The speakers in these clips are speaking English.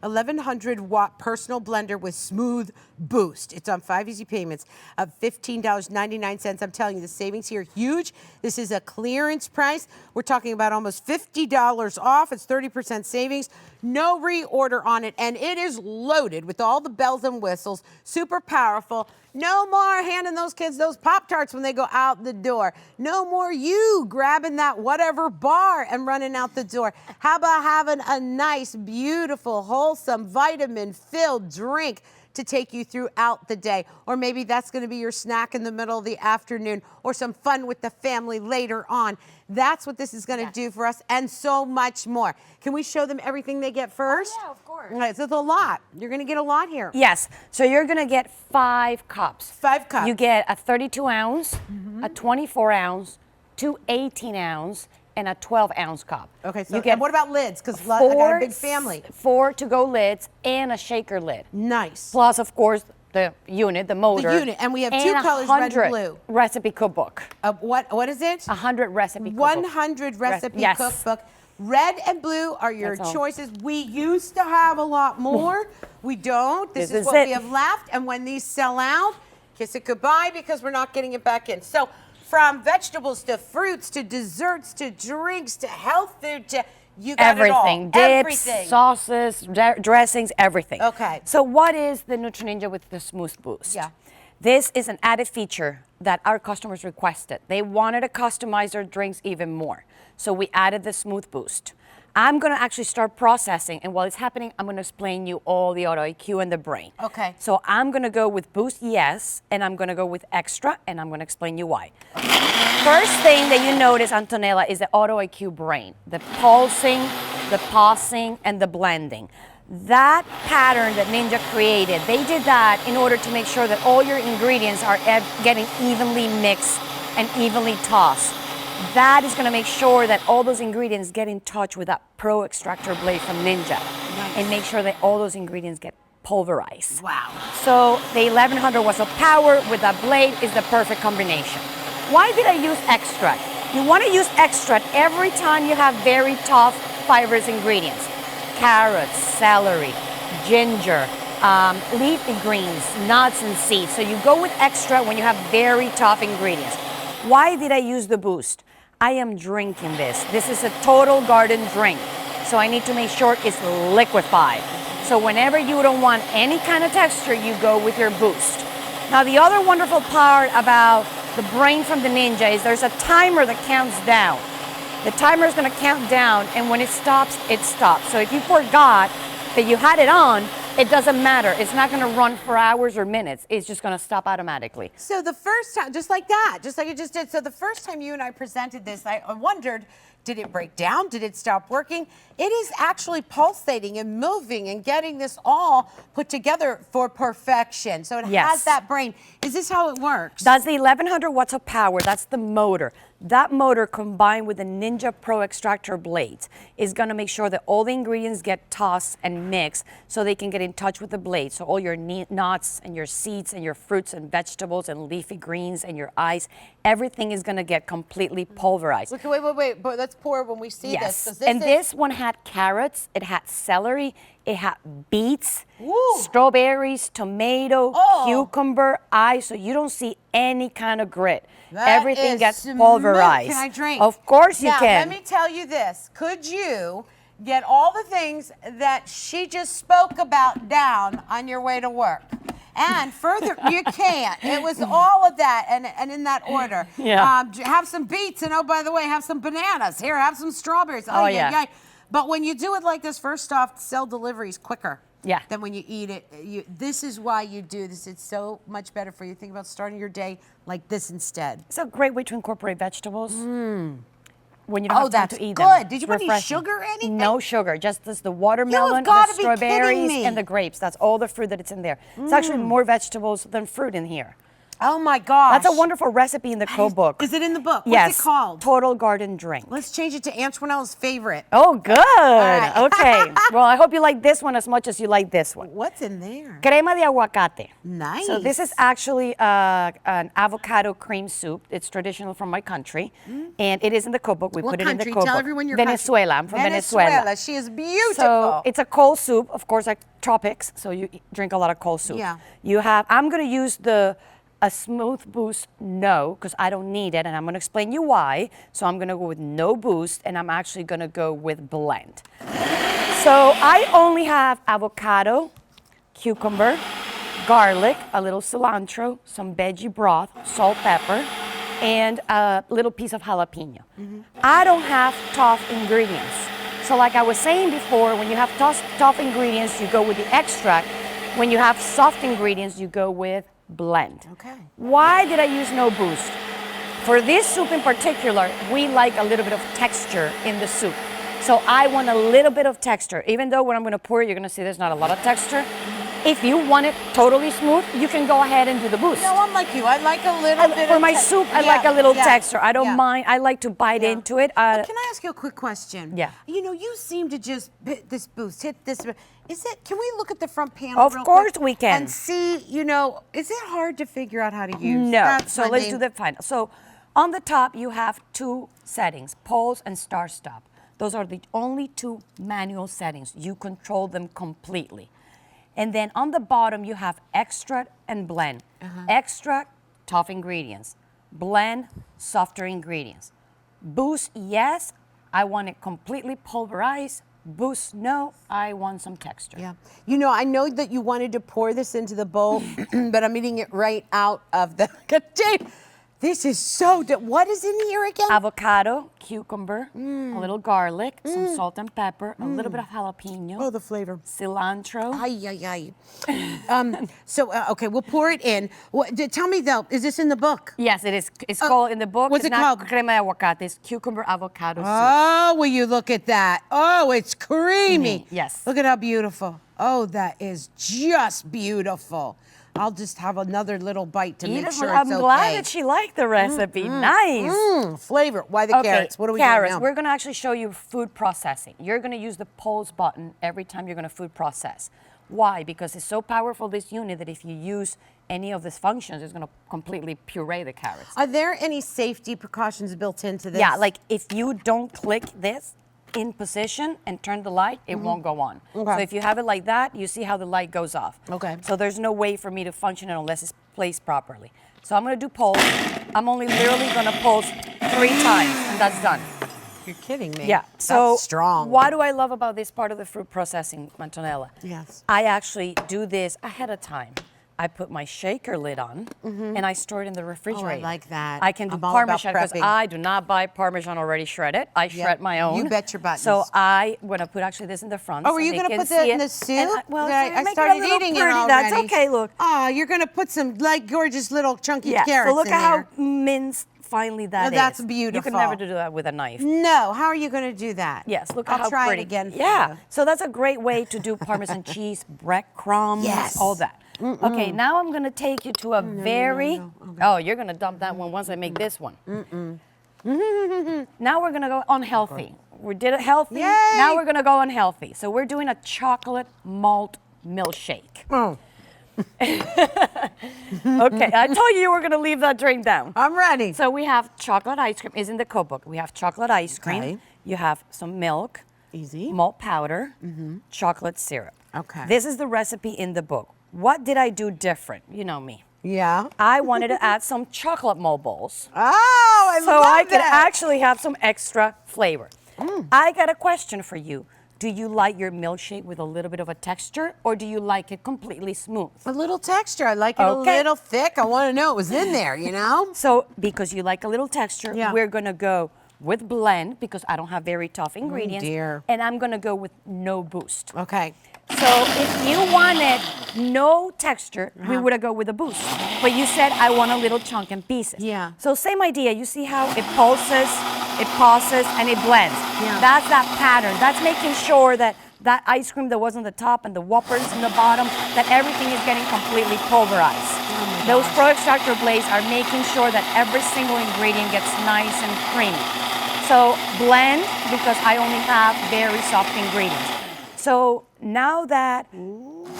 1100-watt personal blender with smooth boost. It's on 5 easy payments of $15.99. I'm telling you, the savings here are huge. This is a clearance price. We're talking about almost $50 off. It's 30% savings. No reorder on it, and it is loaded with all the bells and whistles. Super powerful. No more handing those kids those Pop-Tarts when they go out the door. No more you grabbing that whatever bar and running out the door. How about having a nice, beautiful, wholesome, vitamin-filled drink to take you throughout the day? Or maybe that's going to be your snack in the middle of the afternoon, or some fun with the family later on. That's what this is going to do for us, and so much more. Can we show them everything they get first? Oh, yeah, of course. All right, so it's a lot. You're going to get a lot here. Yes, so you're going to get 5 cups. 5 cups. You get a 32 ounce, a 24 ounce, 2 18 ounce, and a 12 ounce cup. Okay, so you get and what about lids? Because I got a big family. 4 to-go lids and a shaker lid. Nice. Plus, of course, the unit, the motor. The unit, and we have 2 colors, red and blue. Recipe cookbook. What is it? 100 recipe cookbook. 100 recipe cookbook. Red and blue are your choices. We used to have a lot more. We don't. This is what we have left. And when these sell out, kiss it goodbye, because we're not getting it back in. So from vegetables to fruits to desserts to drinks to health food to you got everything. It all. Dips, sauces, dressings, everything. Okay. So what is the Nutri Ninja with the Smooth Boost? Yeah. This is an added feature that our customers requested. They wanted to customize their drinks even more. So we added the Smooth Boost. I'm going to actually start processing, and while it's happening, I'm going to explain you all the auto IQ and the brain. Okay. So I'm going to go with Boost, yes, and I'm going to go with Extra, and I'm going to explain you why. First thing that you notice, Antonella, is the auto IQ brain. The pulsing, the pausing, and the blending. That pattern that Ninja created, they did that in order to make sure that all your ingredients are getting evenly mixed and evenly tossed. That is going to make sure that all those ingredients get in touch with that Pro Extractor blade from Ninja. Nice. And make sure that all those ingredients get pulverized. Wow. So the 1100 watts of power with that blade is the perfect combination. Why did I use extract? You want to use extract every time you have very tough fibrous ingredients. Carrots, celery, ginger, leafy greens, nuts and seeds. So you go with extra when you have very tough ingredients. Why did I use the Boost? I am drinking this. This is a total garden drink. So I need to make sure it's liquefied. So whenever you don't want any kind of texture, you go with your Boost. Now the other wonderful part about the brain from the Ninja is there's a timer that counts down. The timer is going to count down, and when it stops, it stops. So if you forgot that you had it on, it doesn't matter. It's not going to run for hours or minutes. It's just going to stop automatically. So the first time, just like that, just like you just did. So the first time you and I presented this, I wondered, did it break down? Did it stop working? It is actually pulsating and moving and getting this all put together for perfection. So it has that brain. Is this how it works? That's the 1100 watts of power. That's the motor. That motor combined with the Ninja Pro Extractor blades is going to make sure that all the ingredients get tossed and mixed so they can get in touch with the blade. So all your nuts and your seeds and your fruits and vegetables and leafy greens and your eyes, everything is going to get completely pulverized. Okay, wait. But let's pour when we see this. This one had carrots, it had celery, it had beets, Ooh. strawberries, tomato, cucumber, so you don't see any kind of grit. Everything gets pulverized. Can I drink? Of course you now, can. Let me tell you this. Could you get all the things that she just spoke about down on your way to work? And further, you can't. It was all of that and in that order. Yeah. Have some beets, and oh, by the way, have some bananas. Here, have some strawberries. Oh, yeah. But when you do it like this, first off, cell delivery is quicker. Yeah. Than when you eat it. This is why you do this. It's so much better for you. Think about starting your day like this instead. It's a great way to incorporate vegetables. When you don't have time to eat them. Oh, that's good. Did you put any sugar or anything? No sugar, just the watermelon, the strawberries, and the grapes. That's all the fruit that it's in there. It's actually more vegetables than fruit in here. Oh my gosh. That's a wonderful recipe in the cookbook. Is it in the book? Yes. What's it called? Total Garden Drink. Let's change it to Antoinette's favorite. Oh, good. right. Okay. Well, I hope you like this one as much as you like this one. What's in there? Crema de aguacate. Nice. So this is actually an avocado cream soup. It's traditional from my country, and it is in the cookbook. We What put it in the country? cookbook. Tell everyone your Venezuela. country. I'm from Venezuela. She is beautiful. So it's a cold soup, of course, like tropics. So you drink a lot of cold soup. Yeah. You have. I'm going to use a smooth boost, no, because I don't need it, and I'm going to explain you why. So I'm going to go with no boost, and I'm actually going to go with blend. So I only have avocado, cucumber, garlic, a little cilantro, some veggie broth, salt, pepper, and a little piece of jalapeno. I don't have tough ingredients. So like I was saying before, when you have tough ingredients, you go with the extract. When you have soft ingredients, you go with blend. Okay. Why did I use no boost? For this soup in particular, we like a little bit of texture in the soup. So I want a little bit of texture. Even though when I'm going to pour it, you're going to see there's not a lot of texture. If you want it totally smooth, you can go ahead and do the boost. No, I'm like you. I like a little bit For of my soup, I like a little texture. I don't yeah. mind. I like to bite into it. Can I ask you a quick question? Yeah. You know, you seem to just hit this boost, hit this. Is it? Can we look at the front panel? Of real course quick we can. And see. You know, is it hard to figure out how to use? No. That's So my let's main- do the final. So on the top, you have two settings, pulse and start stop. Those are the only two manual settings. You control them completely. And then on the bottom, you have extract and blend. Extract, tough ingredients. Blend, softer ingredients. Boost, yes, I want it completely pulverized. Boost, no, I want some texture. Yeah. You know, I know that you wanted to pour this into the bowl, but I'm eating it right out of the container. This is so. What is in here again? Avocado, cucumber, a little garlic, some salt and pepper, a little bit of jalapeno. Oh, the flavor. Cilantro. Ay, ay, ay. Okay, we'll pour it in. Tell me though, is this in the book? Yes, it is. It's called in the book. What's it's it not called? Crema de aguacate. It's cucumber avocado soup. Oh, will you look at that? Oh, it's creamy. Yes. Look at how beautiful. Oh, that is just beautiful. I'll just have another little bite to make sure I'm it's okay. glad that she liked the recipe. Nice. Flavor. Why the carrots? What are we doing carrots. now? We're going to actually show you food processing. You're going to use the pulse button every time you're going to food process. Why? Because it's so powerful, this unit, that if you use any of these functions, it's going to completely puree the carrots. Are there any safety precautions built into this? Yeah, like if you don't click this in position and turn the light, it won't go on. Okay. So if you have it like that, you see how the light goes off. Okay. So there's no way for me to function it unless it's placed properly. So I'm going to do pulse. I'm only literally going to pulse 3 times, and that's done. You're kidding me. Yeah. So that's strong. What do I love about this part of the fruit processing, Antonella? Yes. I actually do this ahead of time. I put my shaker lid on and I store it in the refrigerator. like that. I can do I'm all about Parmesan because prepping. I do not buy Parmesan already shredded. I shred my own. You bet your buttons. So I'm going to put actually this in the front. Oh, so are you they going to can put that see in it. the soup? And I I make it a started little eating pretty. it already. That's okay, look. Oh, you're going to put some like gorgeous little chunky Yeah, carrots so look in at there. how minced finely that is. that's You beautiful. can never do that with a knife. No, how are you going to do that? Yes, look I'll at how try pretty. it again. For Yeah, you. so that's a great way to do Parmesan cheese, breadcrumbs, Yes. all that. Okay, now I'm gonna take you to a very. Oh, you're gonna dump that one once I make this one. Now we're gonna go unhealthy. We did it healthy. Yay! Now we're gonna go unhealthy. So we're doing a chocolate malt milkshake. Oh, Okay, I told you were gonna leave that drink down. I'm ready. So we have chocolate ice cream. Is in the cookbook. We have chocolate ice cream. Okay. You have some milk. Easy. Malt powder, chocolate syrup. Okay. This is the recipe in the book. What did I do different? You know me. Yeah. I wanted to add some chocolate malt balls Oh, I so love I could that. actually have some extra flavor. I got a question for you. Do you like your milkshake with a little bit of a texture, or do you like it completely smooth? A little texture. I like it Okay. a little thick. I want to know it was in there, you know? So because you like a little texture, Yeah. we're gonna go with blend because I don't have very tough ingredients. dear. And I'm gonna go with no boost. Okay. So if you wanted no texture, we would have go with a boost. But you said I want a little chunk in pieces. Yeah. So same idea. You see how it pulses it pauses, and it blends. Yeah. That's that pattern. That's making sure that that ice cream that was on the top and the whoppers in the bottom, that everything is getting completely pulverized. Those Pro Extractor blades are making sure that every single ingredient gets nice and creamy. So blend, because I only have very soft ingredients. So now that,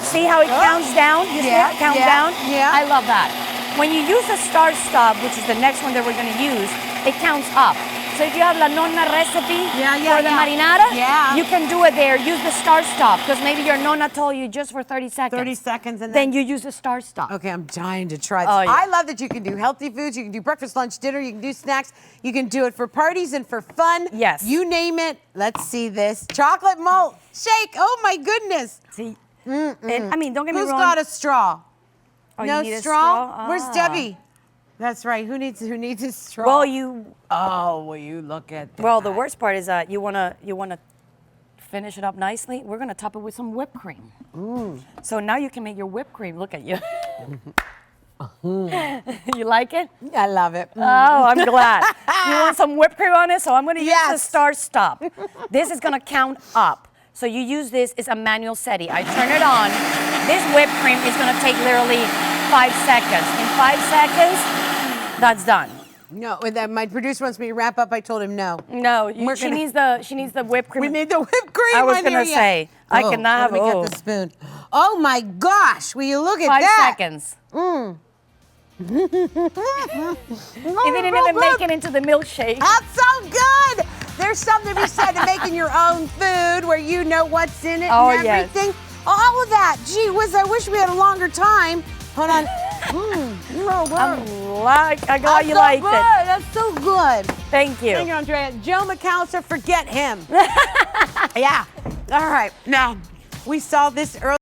see how it counts down? You see how it counts down? Yeah. I love that. When you use the start stop, which is the next one that we're gonna use, it counts up. So if you have La Nonna recipe for the marinara, you can do it there. Use the start stop, because maybe your Nonna told you just for 30 seconds. 30 seconds and then you use the start stop. Okay, I'm dying to try this. Oh, yeah. I love that you can do healthy foods, you can do breakfast, lunch, dinner, you can do snacks, you can do it for parties and for fun. Yes. You name it. Let's see this. Chocolate malt shake. Oh my goodness. See? And, I mean, don't get me wrong. Who's got a straw? Oh, no you need straw? a Where's straw? Debbie? That's right. Who needs a straw? Well, you. Oh, will you look at that? Well, the worst part is that you wanna finish it up nicely. We're gonna top it with some whipped cream. So now you can make your whipped cream. Look at you. You like it? I love it. Oh, I'm glad. You want some whipped cream on it? So I'm gonna use the start stop. This is gonna count up. So you use this, it's a manual setting. I turn it on. This whipped cream is gonna take literally 5 seconds. In 5 seconds, that's done. No, my producer wants me to wrap up. I told him no. No, she needs the whipped cream. We need the whipped cream. I was gonna say, I cannot have. Let me get the spoon. Oh my gosh! Will you look at 5 that? seconds. It didn't even make it into the milkshake. That's so good. There's something to be said to making your own food where you know what's in it and everything. Yes. All of that. Gee whiz, I wish we had a longer time. Hold on. I'm glad you liked it. That's so good. Thank you. Thank you, Andrea. Joe McAllister, forget him. Yeah. All right. Now, we saw this earlier.